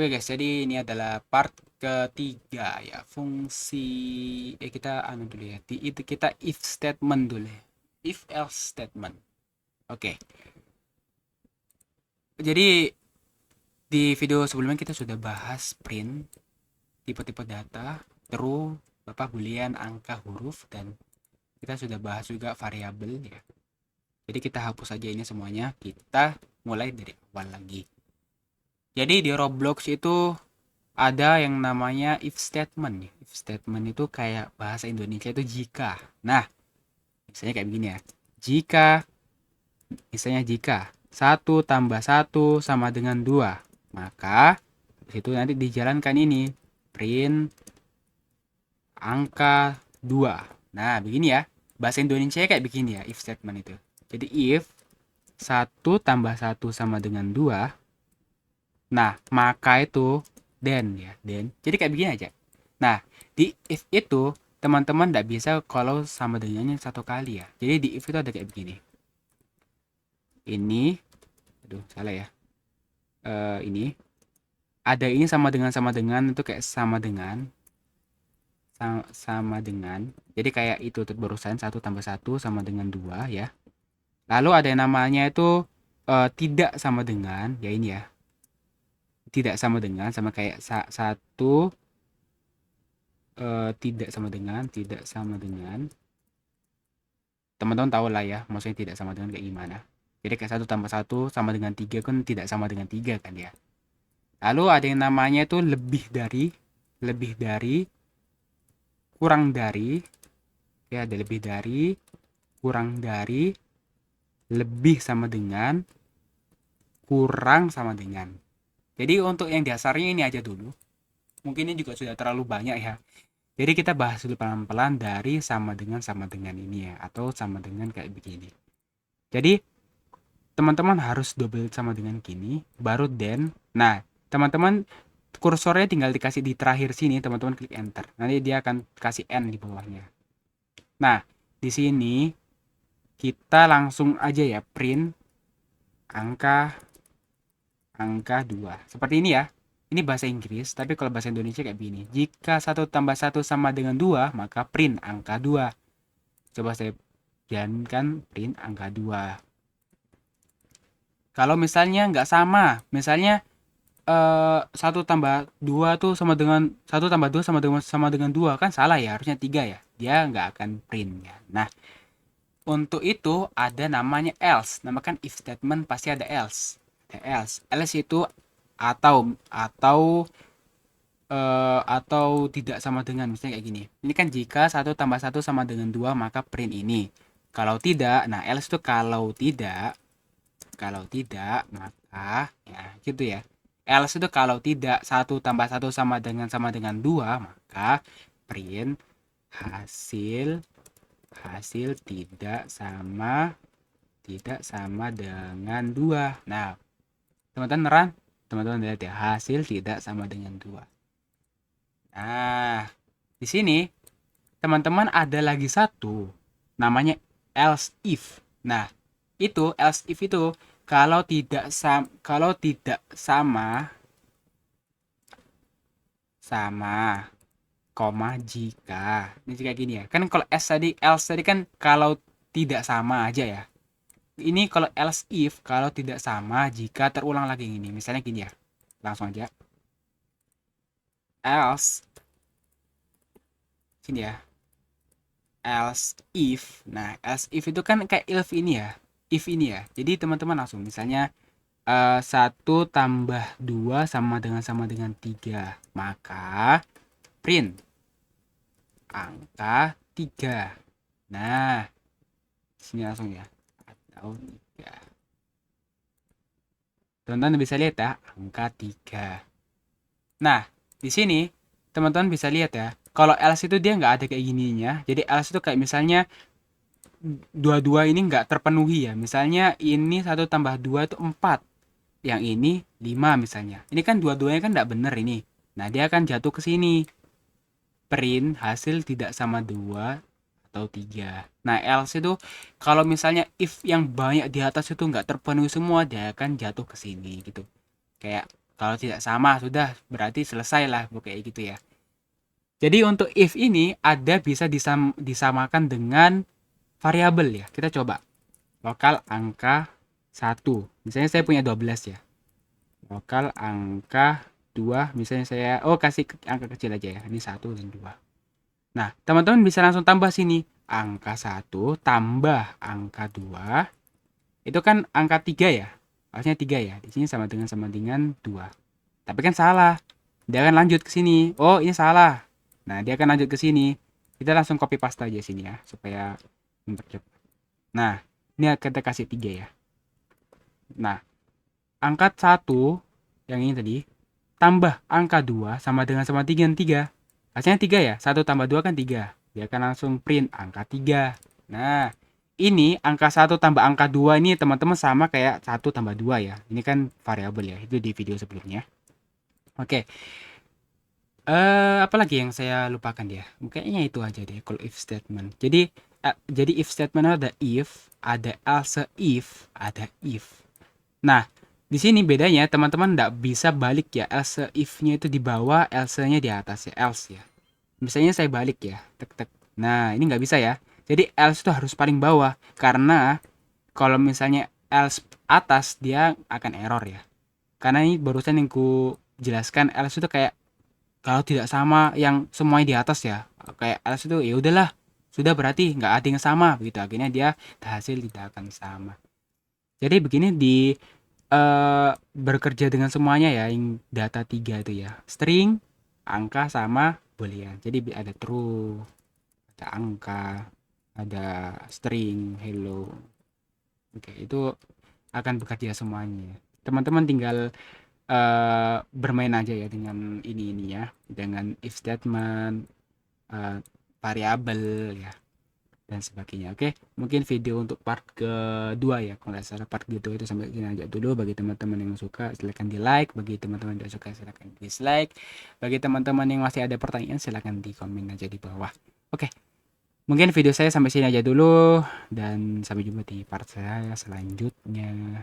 Oke guys, jadi ini adalah part ketiga ya. Fungsi kita dulu ya. Itu kita if statement dulu ya. If else statement. Oke. Jadi di video sebelumnya kita sudah bahas print, tipe-tipe data, true, boolean, angka, huruf, dan kita sudah bahas juga variabel ya. Jadi kita hapus aja ini semuanya. Kita mulai dari awal lagi. Jadi di Roblox itu ada yang namanya if statement. If statement itu kayak bahasa Indonesia itu jika. Nah, misalnya kayak begini ya. Jika, misalnya jika satu tambah satu sama dengan 2, maka itu nanti dijalankan ini. Print angka 2. Nah, begini ya. Bahasa Indonesia kayak begini ya, if statement itu. Jadi if satu tambah satu sama dengan 2, nah, maka itu then ya, then. Jadi kayak begini aja. Nah, di if itu teman-teman tidak bisa kalau sama dengannya satu kali ya. Jadi di if itu ada kayak begini. Ini, aduh salah ya. Ini ada ini sama dengan itu kayak sama dengan. Jadi kayak itu barusan satu tambah satu sama dengan 2 ya. Lalu ada yang namanya itu tidak sama dengan, ya ini ya. Tidak sama dengan sama kayak satu tidak sama dengan teman-teman tahu lah ya maksudnya tidak sama dengan kayak gimana. Jadi kayak satu tambah satu sama dengan 3 kan tidak sama dengan 3 kan ya. Lalu ada yang namanya itu lebih dari, kurang dari, ya ada lebih dari, kurang dari, lebih sama dengan, kurang sama dengan. Jadi untuk yang dasarnya ini aja dulu. Mungkin ini juga sudah terlalu banyak ya. Jadi kita bahas dulu pelan-pelan dari sama dengan ini ya, atau sama dengan kayak begini. Jadi teman-teman harus double sama dengan gini, baru then. Nah, teman-teman kursornya tinggal dikasih di terakhir sini, teman-teman klik enter. Nanti dia akan kasih n di bawahnya. Nah, di sini kita langsung aja ya print angka 2. Seperti ini ya. Ini bahasa Inggris, tapi kalau bahasa Indonesia kayak begini. Jika 1 tambah 1 sama dengan 2, maka print angka 2. Coba saya jalankan print angka 2. Kalau misalnya nggak sama, misalnya 1 tambah 2 tuh sama dengan 1 tambah 2 sama dengan 2 kan salah ya, harusnya 3 ya. Dia nggak akan print ya. Nah, untuk itu ada namanya else. Namakan if statement pasti ada else. Ada else. Else itu atau tidak sama dengan, misalnya kayak gini. Ini kan jika 1 tambah 1 sama dengan 2 maka print ini. Kalau tidak, nah else itu kalau tidak maka ya gitu ya. Else itu kalau tidak 1 tambah 1 sama dengan 2 maka print hasil tidak sama dengan 2. Nah, teman-teman lihat ya, hasil tidak sama dengan 2. Nah, di sini teman-teman ada lagi satu namanya else if. Nah, itu else if itu kalau tidak sama koma jika. Ini jika gini ya. Kan kalau else tadi kan kalau tidak sama aja ya. Ini kalau else if kalau tidak sama jika terulang lagi ini. Misalnya gini ya. Langsung aja. Else sini ya. Else if. Nah, else if itu kan kayak if ini ya. If ini ya. Jadi teman-teman langsung misalnya 1 tambah 2 sama dengan 3. Maka print angka 3. Nah, sini langsung ya. Atau 3. Teman-teman bisa lihat ya, angka 3. Nah, di sini teman-teman bisa lihat ya. Kalau else itu dia nggak ada kayak gininya. Jadi else itu kayak misalnya dua-dua ini nggak terpenuhi ya. Misalnya ini 1 tambah 2 itu 4. Yang ini 5 misalnya. Ini kan dua-duanya kan nggak bener ini. Nah, dia akan jatuh ke sini. Print hasil tidak sama 2 atau 3. Nah, else itu kalau misalnya if yang banyak di atas itu nggak terpenuhi semua, dia akan jatuh ke sini gitu. Kayak Kalau tidak sama, sudah berarti selesai lah kayak gitu ya. Jadi untuk if ini ada bisa disamakan dengan variabel ya. Kita coba. Lokal angka 1. Misalnya saya punya 12 ya. Lokal angka 2, misalnya saya kasih angka kecil aja ya. Ini 1 dan 2. Nah, teman-teman bisa langsung tambah sini. Angka 1 tambah angka 2. Itu kan angka 3 ya. Harusnya 3 ya. Di sini sama dengan 2. Tapi kan salah. Dia akan lanjut ke sini. Oh, ini salah. Nah, dia akan lanjut ke sini. Kita langsung copy paste aja sini ya, supaya mempercepat. Nah, ini kita kasih 3 ya. Nah, angka 1 yang ini tadi tambah angka 2 sama dengan 3. Hasilnya 3 ya. 1 tambah 2 kan 3. Dia akan langsung print angka 3. Nah, ini angka 1 tambah angka 2 ini teman-teman sama kayak 1 tambah 2 ya. Ini kan variabel ya. Itu di video sebelumnya. Oke. Apalagi yang saya lupakan ya? Kayaknya itu aja deh kalau if statement. Jadi if statement ada if, ada else if, ada if. Nah, di sini bedanya teman-teman nggak bisa balik ya. Else if-nya itu di bawah, else-nya di atas ya. Else ya. Misalnya saya balik ya. Tek tek. Nah, ini nggak bisa ya. Jadi else itu harus paling bawah. Karena kalau misalnya else atas, dia akan error ya. Karena ini barusan yang ku jelaskan, else itu kayak kalau tidak sama yang semuanya di atas ya, kayak else itu ya udahlah, sudah berarti nggak ada yang sama begitu, akhirnya dia hasil tidak akan sama. Jadi begini di bekerja dengan semuanya ya, yang data 3 itu ya, string, angka sama boolean. Jadi ada true, ada angka, ada string, hello. Oke, itu akan bekerja semuanya. Teman-teman tinggal bermain aja ya dengan ini ya, dengan if statement, variabel ya, dan sebagainya. Oke, mungkin video untuk part kedua ya, kalau nggak salah part gitu itu sampai sini aja dulu. Bagi teman-teman yang suka silahkan di like, bagi teman-teman yang tidak suka silahkan dislike, bagi teman-teman yang masih ada pertanyaan silahkan di komen aja di bawah. Oke, mungkin video saya sampai sini aja dulu, dan sampai jumpa di part saya selanjutnya.